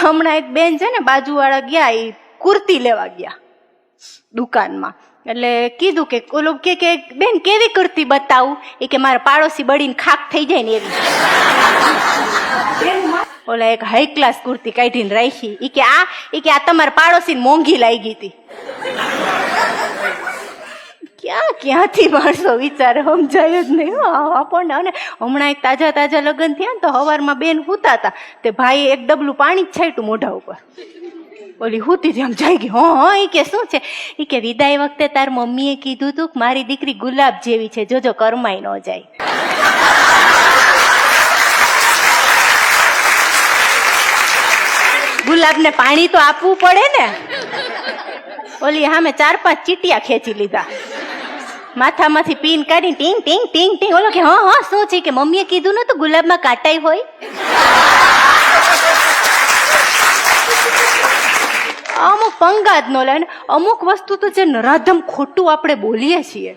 હમણાં એક બેન છે ને બાજુવાળા ગયા, એ કુર્તી લેવા ગયા દુકાનમાં, એટલે કીધું કે ઓલો કે બેન કેવી કુર્તી બતાવું? એ કે મારા પાડોશી બળીને ખાક થઈ જાય ને એવી. ઓલા એક હાઈ ક્લાસ કુર્તી કાઢીને રાખી. એ કે આ તમારા પાડોશી મોંઘી લાગી હતી. ક્યાંથી માણસો વિચારે સમજાય જ નહીં આપણને. અને હમણાં એક તાજા લગ્ન થયા ને તો સવારમાં બેન સૂતા હતા, તે ભાઈ એક ડબલું પાણી જ છાંટ્યું મોઢા ઉપર. ઓલી હુતી આમ જાય ગઈ. હા એ કે શું છે? એ કે વિદાય વખતે તાર મમ્મીએ કીધું તું કે મારી દીકરી ગુલાબ જેવી છે, જોજો કરમાઈ ન જાય. ગુલાબને પાણી તો આપવું પડે ને. ઓલી સામે 4-5 ચીટિયા ખેંચી લીધા, માથામાંથી પીન કાઢી ટીંગ ટીંગ ટીંગ ટીંગ. ઓલો કે હા શું છે? કે મમ્મીએ કીધું ને તો ગુલાબમાં કાંટાઈ હોય. અમુક પંગા જ ન લે. અમુક વસ્તુ તો જે નરાધમ ખોટું આપણે બોલીએ છીએ.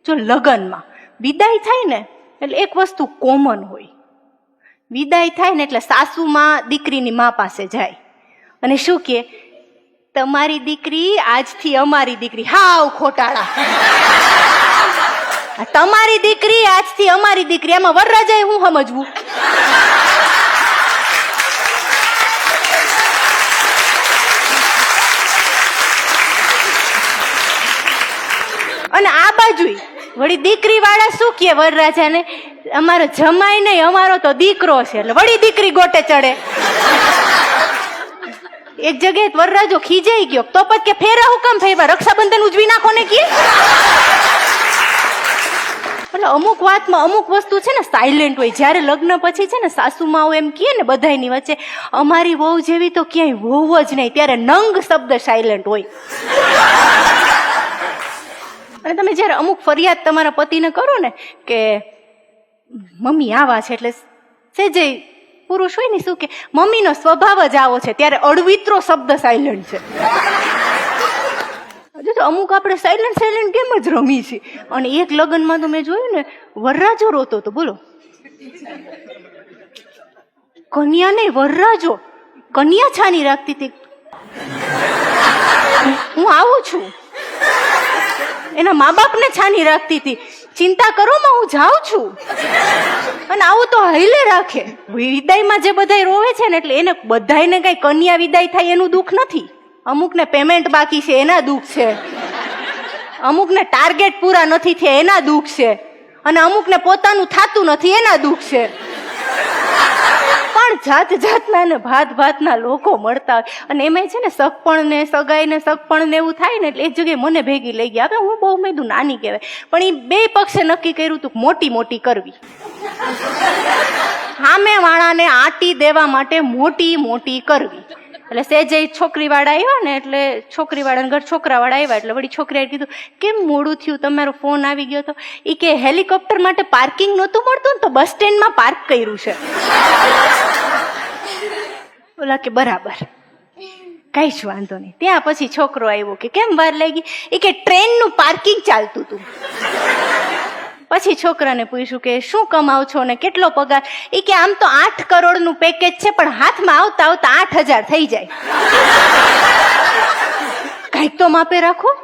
જો લગ્નમાં વિદાય થાય ને એટલે એક વસ્તુ કોમન હોય. વિદાય થાય ને એટલે સાસુમાં દીકરીની મા પાસે જાય અને શું કે, તમારી દીકરી આજથી અમારી દીકરી. હાવ ખોટાળા. તમારી દીકરી આજથી અમારી દીકરી, એમાં વરરાજાએ હું સમજવું? અને આ બાજુ વળી દીકરી વાળા શું કે વરરાજાને, અમારો જમાઈ નહીં, અમારો તો દીકરો છે. એટલે વળી દીકરી ગોટે ચડે. એક જગ્યાએ વરરાજો ખીજાઈ ગયો, તો પછી કે ફેરા હું કામ ફેરવા, રક્ષાબંધન ઉજવી નાખો ને કે. એટલે અમુક વાતમાં અમુક વસ્તુ છે ને સાયલેન્ટ હોય. જયારે લગ્ન પછી છે ને સાસુમાઓ એમ કહે ને બધાની વચ્ચે, અમારી વહુ જેવી તો ક્યાંય વહુ જ નહીં, ત્યારે નંગ શબ્દ સાયલેન્ટ હોય. અને તમે જયારે અમુક ફરિયાદ તમારા પતિને કરો ને કે મમ્મી આવા છે, એટલે સેજે પુરુષ હોય ને શું કે મમ્મીનો સ્વભાવ જ આવો છે, ત્યારે અડવિત્રો શબ્દ સાયલેન્ટ છે. અમુક આપણે સાયલેન્ટ કેમ જ રમી છે. અને એક લગ્નમાં તો મેં જોયું ને, વરરાજો રોતો તો, બોલો. કન્યા નહીં, વરરાજો. કન્યા છાની રાખતી હતી, હું આવું છું. એના મા બાપને છાની રાખતી હતી, ચિંતા કરો માં હું જાઉં છું. અને આવું તો હૈલે રાખે. વિદાયમાં જે બધા રોવે છે ને, એટલે એને બધાને કઈ કન્યા વિદાય થાય એનું દુઃખ નથી. અમુકને પેમેન્ટ બાકી છે એના દુઃખ છે, અમુકને ટાર્ગેટ પૂરા નથી થયા એના દુઃખ છે, અને અમુકને પોતાનું થાતું નથી એના દુઃખ છે. પણ જાતના ને ભાતના લોકો મળતા હોય. અને એમાં છે ને સગપણ ને સગાઈ ને સગપણ ને એવું થાય ને, એટલે એક જગ્યાએ મને ભેગી લઈ ગયા. હવે હું બહુ મેદું નાની કહેવાય, પણ એ બે પક્ષે નક્કી કર્યું હતું મોટી કરવી. સામે વાળાને આંટી દેવા માટે મોટી કરવી. એટલે સેજે છોકરી વાળા આવ્યા ને, એટલે છોકરી વાળાને ઘર છોકરા વાળા આવ્યા, એટલે વળી છોકરીએ કીધું કેમ મોડું થયું, તમારો ફોન આવી ગયો તો. એ કે હેલિકોપ્ટર માટે પાર્કિંગ નહોતું મળતું ને, તો બસ સ્ટેન્ડમાં પાર્ક કર્યું છે. ઓલા કે બરાબર, કઈ જ વાંધો નહીં. ત્યાં પછી છોકરો આવ્યો કે કેમ વાર લાગી? એ કે ટ્રેનનું પાર્કિંગ ચાલતું હતું. પછી છોકરાને પૂછ્યું કે શું કમાવ છો ને કેટલો પગાર? એ કે આમ તો 8 કરોડનું પેકેજ છે, પણ હાથમાં આવતા 8,000 થઈ જાય. કઈક તો માપે રાખો.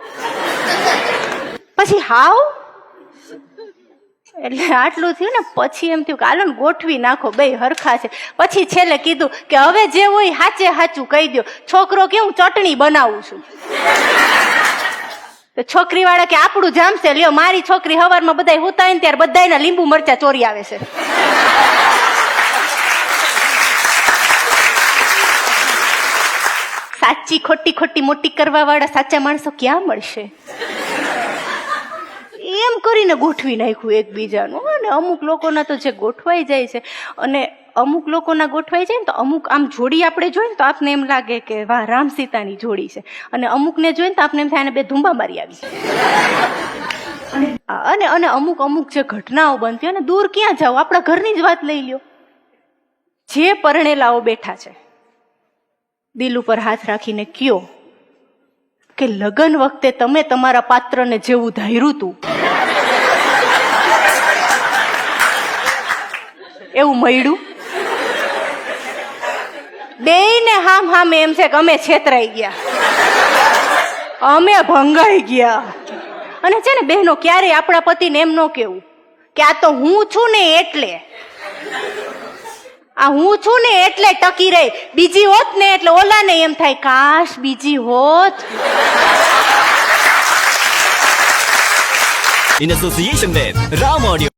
પછી હાવ એટલે આટલું થયું ને, પછી એમ થયું કે હાલો ને ગોઠવી નાખો, બે હરખા છે. પછી છેલ્લે કીધું કે હવે જે હોય હાચું કહી દો. છોકરો કે હું ચટણી બનાવું છું. તો છોકરી વાળા કે આપણું જામશે, લ્યો મારી છોકરી હવારમાં બધા હોતા હોય ને ત્યારે બધાના લીંબુ મરચા ચોરી આવે છે. સાચી ખોટી મોટી કરવા વાળા સાચા માણસો ક્યાં મળશે? એમ કરીને ગોઠવી નાખ્યું એકબીજાનું. અને અમુક લોકોના તો જે ગોઠવાઈ જાય છે, અને અમુક લોકોના ગોઠવાઈ જાય ને તો અમુક આમ જોડી આપણે જોઈએ ને તો આપને એમ લાગે કે વાહ રામ સીતાની જોડી છે, અને અમુકને જોઈએ ને તો આપને એમ થાય બે ધુંબા મારી આવી. અને અમુક જે ઘટનાઓ બનતી હોય ને, દૂર ક્યાં જાવ, આપણા ઘરની જ વાત લઈ લ્યો. જે પરણેલાઓ બેઠા છે, દિલ ઉપર હાથ રાખીને કયો કે લગ્ન વખતે તમે તમારા પાત્રને જેવું ધાર્યું હતું એવું મળ્યું? બેયને હામે એમ છે કે અમે છેતરાઈ ગયા, અમે ભંગાઈ ગયા. અને છે ને બહેનો, ક્યારેય આપણા પતિને એમ ન કેવું કે આ તો હું છું ને એટલે, આ હું છું ને એટલે ટકી રહી, બીજી હોત ને એટલે ઓલાને એમ થાય કાશ બીજી હોત. In association with Ram Audio.